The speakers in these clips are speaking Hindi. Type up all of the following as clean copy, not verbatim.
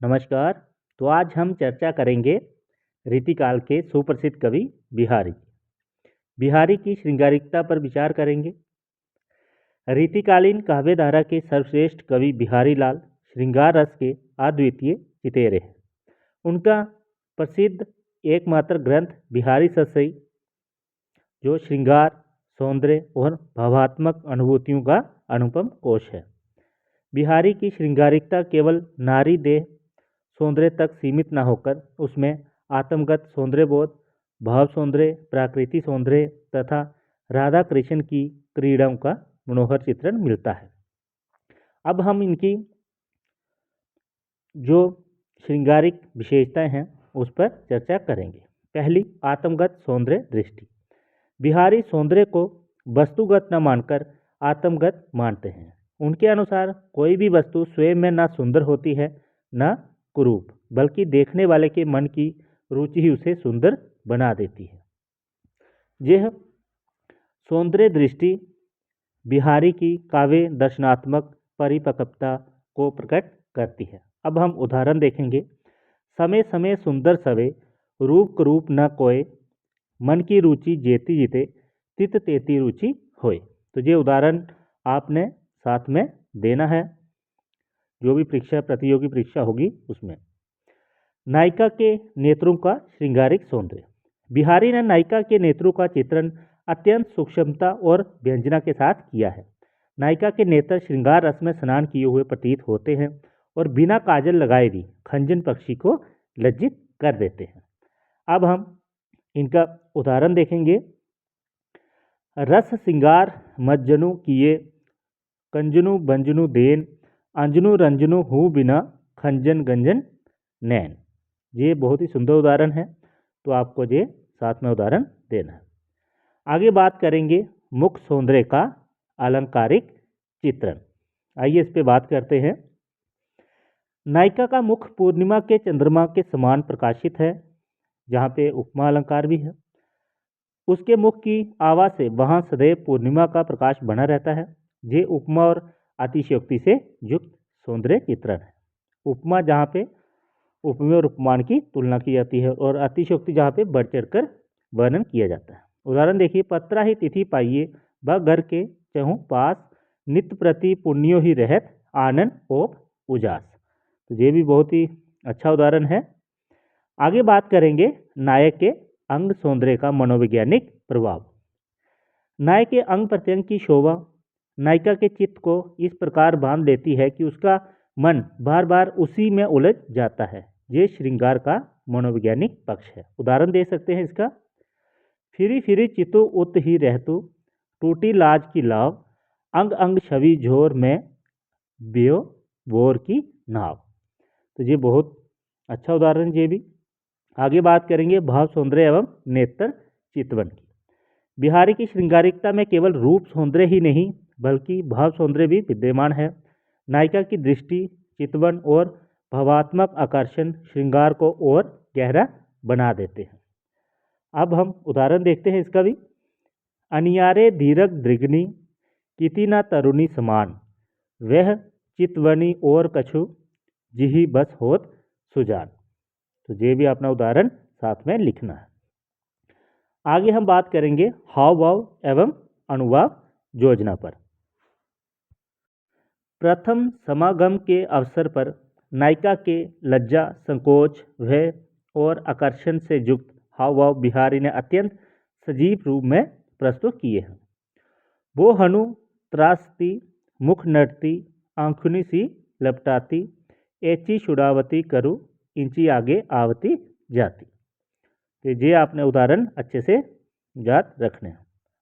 नमस्कार। तो आज हम चर्चा करेंगे रीतिकाल के सुप्रसिद्ध कवि बिहारी। बिहारी की श्रृंगारिकता पर विचार करेंगे। रीतिकालीन काव्य धारा के सर्वश्रेष्ठ कवि बिहारी लाल श्रृंगार रस के अद्वितीय चितेरे हैं। उनका प्रसिद्ध एकमात्र ग्रंथ बिहारी सतसई, जो श्रृंगार, सौंदर्य और भावात्मक अनुभूतियों का अनुपम कोश है। बिहारी की श्रृंगारिकता केवल नारी देह सौंदर्य तक सीमित न होकर उसमें आत्मगत सौंदर्यबोध, भाव सौंदर्य, प्राकृतिक सौंदर्य तथा राधा कृष्ण की क्रीड़ाओं का मनोहर चित्रण मिलता है। अब हम इनकी जो श्रृंगारिक विशेषताएं हैं उस पर चर्चा करेंगे। पहली, आत्मगत सौंदर्य दृष्टि। बिहारी सौंदर्य को वस्तुगत न मानकर आत्मगत मानते हैं। उनके अनुसार कोई भी वस्तु स्वयं में न सुंदर होती है न कुरूप, बल्कि देखने वाले के मन की रुचि ही उसे सुंदर बना देती है। यह सौंदर्य दृष्टि बिहारी की काव्य दर्शनात्मक परिपक्वता को प्रकट करती है। अब हम उदाहरण देखेंगे। समय समय सुंदर सवे, रूप करूप न कोय, मन की रुचि जेती जीते, तित तेती रुचि होए। तो ये उदाहरण आपने साथ में देना है, जो भी परीक्षा प्रतियोगी परीक्षा होगी उसमें। नायिका के नेत्रों का श्रृंगारिक सौंदर्य। बिहारी ने नायिका के नेत्रों का चित्रण अत्यंत सूक्ष्मता और व्यंजना के साथ किया है। नायिका के नेत्र श्रृंगार रस में स्नान किए हुए प्रतीत होते हैं और बिना काजल लगाए भी खंजन पक्षी को लज्जित कर देते हैं। अब हम इनका उदाहरण देखेंगे। रस सिंगार मज्जनु किए, कंजनु बंजनु देन, अंजनु रंजनु हूँ बिना, खंजन गंजन नैन। ये बहुत ही सुंदर उदाहरण है, तो आपको ये साथ में उदाहरण देना है। आगे बात करेंगे मुख सौंदर्य का अलंकारिक चित्रण। आइए इस पे बात करते हैं। नायिका का मुख पूर्णिमा के चंद्रमा के समान प्रकाशित है, जहाँ पे उपमा अलंकार भी है। उसके मुख की आवा से वहाँ सदैव पूर्णिमा का प्रकाश बना रहता है। ये उपमा और अतिशयोक्ति से युक्त सौंदर्य चित्रण है। उपमा जहाँ पे उपमेय और उपमान की तुलना की जाती है और अतिशयोक्ति जहाँ पे बढ़ चढ़कर वर्णन किया जाता है। उदाहरण देखिए। पत्रा ही तिथि पाइए, ब घर के चहु पास, नित्य प्रति पुण्यो ही रहत, आनंद ओप उजास। तो ये भी बहुत ही अच्छा उदाहरण है। आगे बात करेंगे नायक के अंग सौंदर्य का मनोवैज्ञानिक प्रभाव। नायक के अंग प्रत्यंग की शोभा नायिका के चित्त को इस प्रकार बांध लेती है कि उसका मन बार बार उसी में उलझ जाता है। ये श्रृंगार का मनोवैज्ञानिक पक्ष है। उदाहरण दे सकते हैं इसका। फिरी फिरी चितु उत ही रहतु, टूटी लाज की लाव, अंग अंग छवि झोर में, बियो बोर की नाव। तो ये बहुत अच्छा उदाहरण ये भी। आगे बात करेंगे भाव सौंदर्य एवं नेत्र चितवन की। बिहारी की श्रृंगारिकता में केवल रूप सौंदर्य ही नहीं बल्कि भाव सौंदर्य भी विद्यमान है। नायिका की दृष्टि, चितवन और भावात्मक आकर्षण श्रृंगार को और गहरा बना देते हैं। अब हम उदाहरण देखते हैं इसका भी। अनियारे धीरक दृग्नि, कितिना तरुणी समान, वह चितवनी और कछु, जिही बस होत सुजान। तो ये भी अपना उदाहरण साथ में लिखना है। आगे हम बात करेंगे हाव भाव एवं अनुभाव योजना पर। प्रथम समागम के अवसर पर नायिका के लज्जा, संकोच, भय और आकर्षण से युक्त हाव भाव बिहारी ने अत्यंत सजीव रूप में प्रस्तुत किए हैं। वो हनु त्रासती, मुख नटती, आंखुनी सी लपटाती, ऐची छुड़ावती करूँ, इंची आगे आवती जाती। तो ये आपने उदाहरण अच्छे से याद रखने हैं।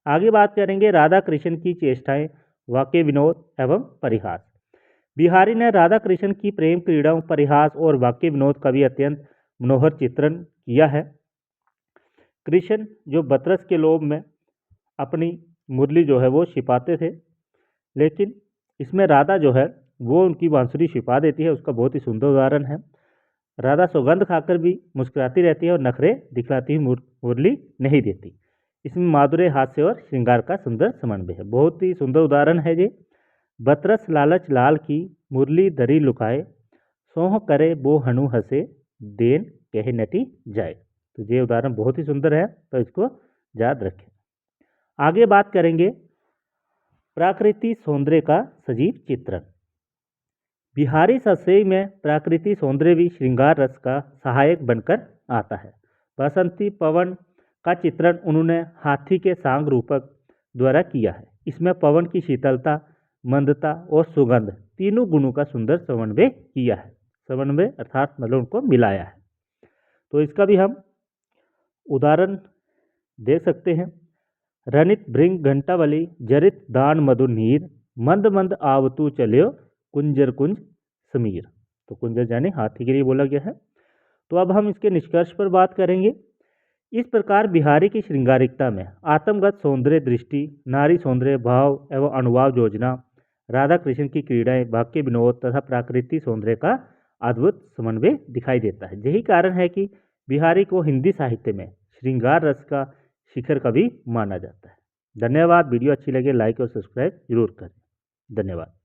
आगे बात करेंगे राधा कृष्ण की चेष्टाएं, वाक्य विनोद एवं परिहास। बिहारी ने राधा कृष्ण की प्रेम क्रीड़ाओं, परिहास और वाक्य विनोद का भी अत्यंत मनोहर चित्रण किया है। कृष्ण जो बतरस के लोभ में अपनी मुरली जो है वो छिपाते थे, लेकिन इसमें राधा जो है वो उनकी बांसुरी छिपा देती है। उसका बहुत ही सुंदर उदाहरण है। राधा सौगंध खाकर भी मुस्कुराती रहती है और नखरे दिखलाती हुई मुरली नहीं देती। इसमें माधुर्य, हास्य और श्रृंगार का सुंदर समन्वय है। बहुत ही सुंदर उदाहरण है ये। बतरस लालच लाल की, मुरली दरी लुकाए, सोह करे बो हनु हसे देन कहे नटी जाए। तो ये उदाहरण बहुत ही सुंदर है, तो इसको याद रखें। आगे बात करेंगे प्राकृतिक सौंदर्य का सजीव चित्रण। बिहारी सस्यई में प्राकृतिक सौंदर्य भी श्रृंगार रस का सहायक बनकर आता है। बसंती पवन का चित्रण उन्होंने हाथी के सांग रूपक द्वारा किया है। इसमें पवन की शीतलता, मंदता और सुगंध तीनों गुणों का सुंदर समन्वय किया है। समन्वय अर्थात मतलब उनको मिलाया है। तो इसका भी हम उदाहरण देख सकते हैं। रनित भृंग घंटावली जरित दान मधु नीर मंद मंद आवतु चल्यो कुंजर कुंज समीर। तो कुंजर यानी हाथी के लिए बोला गया है। तो अब हम इसके निष्कर्ष पर बात करेंगे। इस प्रकार बिहारी की श्रृंगारिकता में आत्मगत सौंदर्य दृष्टि, नारी सौंदर्य भाव एवं अनुभाव योजना, राधा कृष्ण की क्रीड़ाएं, वाक्य विनोद तथा प्राकृतिक सौंदर्य का अद्भुत समन्वय दिखाई देता है। यही कारण है कि बिहारी को हिंदी साहित्य में श्रृंगार रस का शिखर कवि माना जाता है। धन्यवाद। वीडियो अच्छी लगे लाइक और सब्सक्राइब जरूर करें। धन्यवाद।